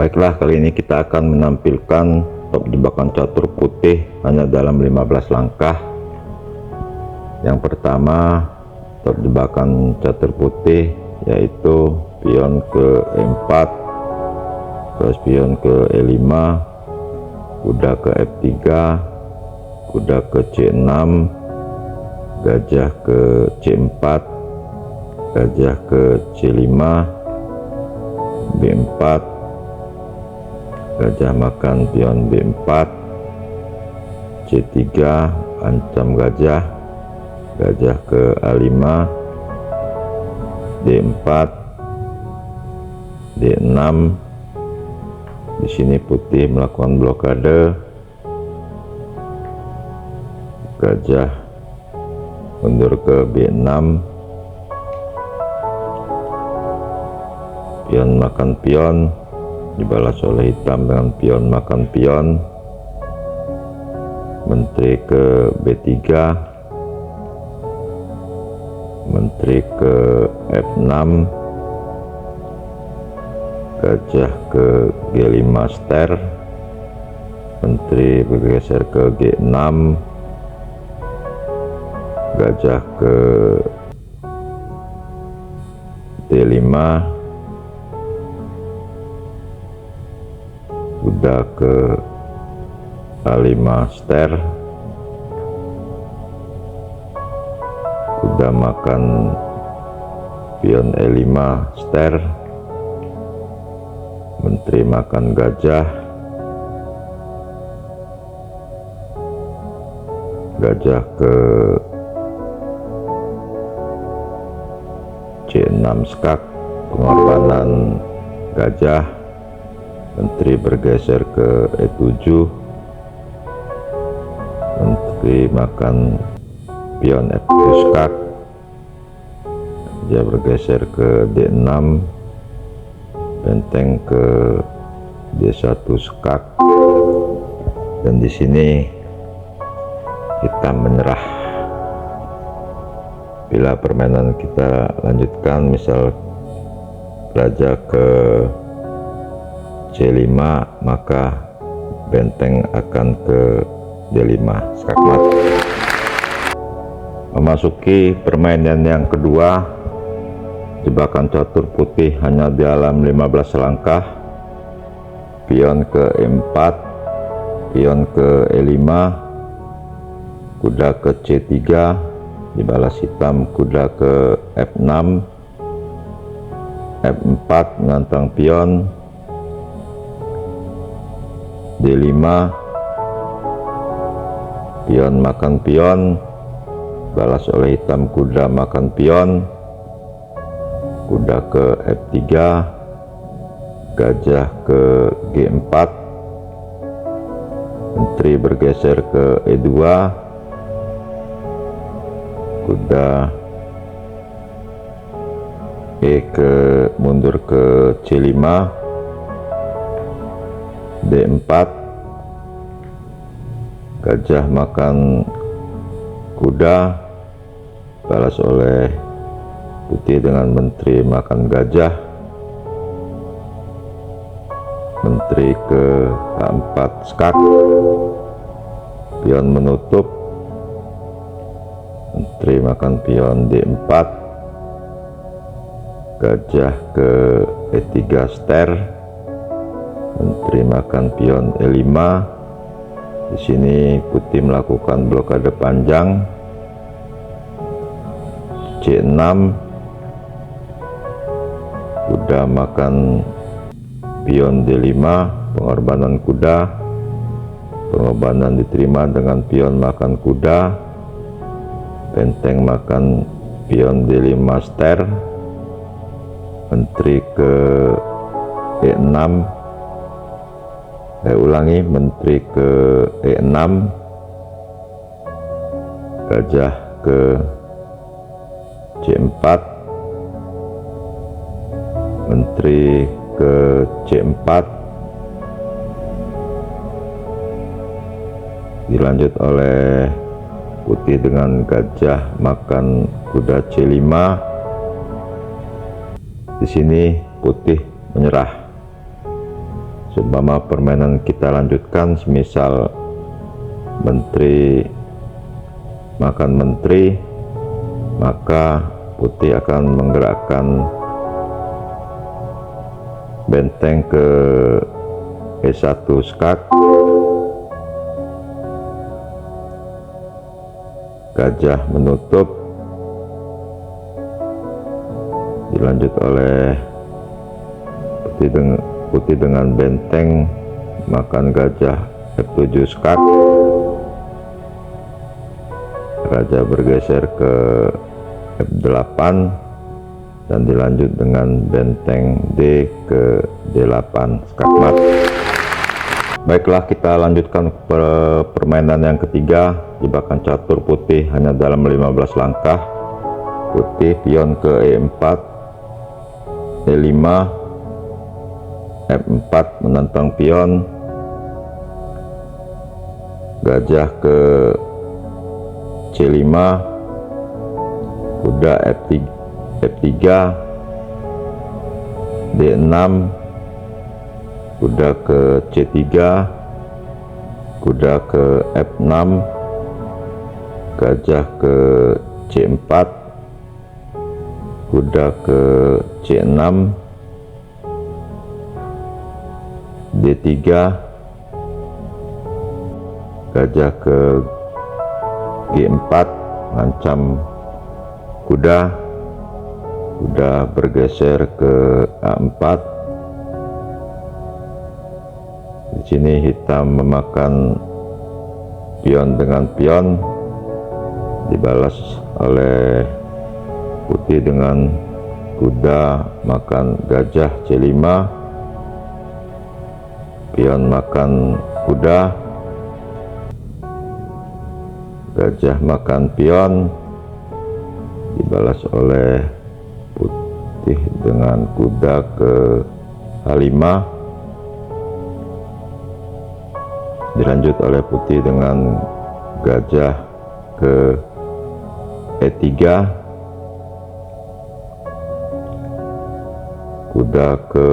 Baiklah, kali ini kita akan menampilkan top jebakan catur putih hanya dalam 15 langkah. Yang pertama, top jebakan catur putih yaitu pion ke E4, terus pion ke E5, kuda ke F3, kuda ke C6, gajah ke C4, gajah ke C5, B4, gajah makan pion B4, C3, ancam gajah, gajah ke A5, D4, D6. Di sini putih melakukan blokade, gajah mundur ke B6, pion makan pion, dibalas oleh hitam dengan pion makan pion, menteri ke B3, menteri ke F6, gajah ke G5 ster, menteri bergeser ke G6, gajah ke D5, kuda ke A5 ster, kuda makan pion E5 ster, menteri makan gajah, gajah ke C6 skak, pengorbanan gajah, menteri bergeser ke E7, menteri makan pion F7 skak, dia bergeser ke D6, benteng ke D1 skak, dan di sini kita menyerah. Bila permainan kita lanjutkan, misal raja ke C5, maka benteng akan ke D5 skak mat. Memasuki permainan yang kedua, jebakan catur putih hanya dalam 15 langkah. Pion ke E4, pion ke E5, kuda ke C3, dibalas hitam kuda ke F6, F4 menantang pion, D5, pion makan pion, balas oleh hitam kuda makan pion, kuda ke F3, gajah ke G4, menteri bergeser ke E2, kuda ke mundur ke C5, D4, gajah makan kuda, balas oleh putih dengan menteri makan gajah, menteri ke H4 skak, pion menutup, menteri makan pion D4, gajah ke E3 ster, menteri makan pion E5. Di sini putih melakukan blokade panjang, C6, kuda makan pion D5, pengorbanan kuda, pengorbanan diterima dengan pion makan kuda, benteng makan pion D5 ster, menteri ke E6, ulangi, menteri ke E6, gajah ke C4, menteri ke C4, dilanjut oleh putih dengan gajah makan kuda C5. Di sini putih menyerah. Seumpama permainan kita lanjutkan, semisal menteri makan menteri, maka putih akan menggerakkan benteng ke E1 skak, gajah menutup, dilanjut oleh putih dengan benteng makan gajah F7 skak, raja bergeser ke F8 dan dilanjut dengan benteng D ke D8 skakmat. Baiklah, kita lanjutkan permainan yang ketiga, jebakan catur putih hanya dalam 15 langkah. Putih pion ke E4, E5, F4 menantang pion, gajah ke C5, kuda F3, D6, kuda ke C3, kuda ke F6, gajah ke C4, kuda ke C6, D3, gajah ke G4 ngancam kuda, kuda bergeser ke A4. Di sini hitam memakan pion dengan pion, dibalas oleh putih dengan kuda makan gajah C5, pion makan kuda, gajah makan pion, dibalas oleh putih dengan kuda ke H5, dilanjut oleh putih dengan gajah ke E3, kuda ke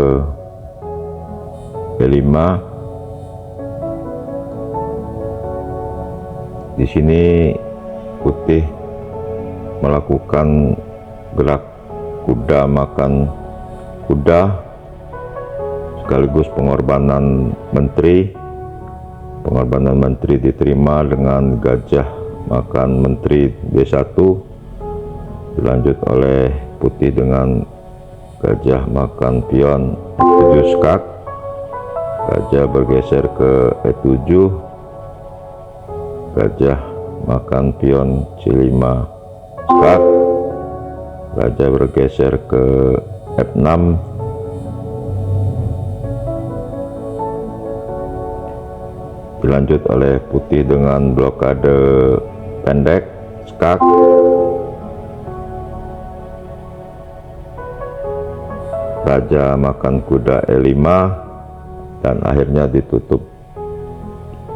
E5. Di sini putih melakukan gerak kuda makan kuda sekaligus pengorbanan menteri. Pengorbanan menteri diterima dengan gajah makan menteri D1, dilanjut oleh putih dengan gajah makan pion E7 skak, gajah bergeser ke E7, gajah makan pion C5 skak, gajah bergeser ke F6, dilanjut oleh putih dengan blokade pendek skak, raja makan kuda E5, dan akhirnya ditutup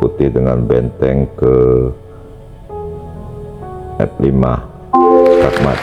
putih dengan benteng ke F5 skakmat.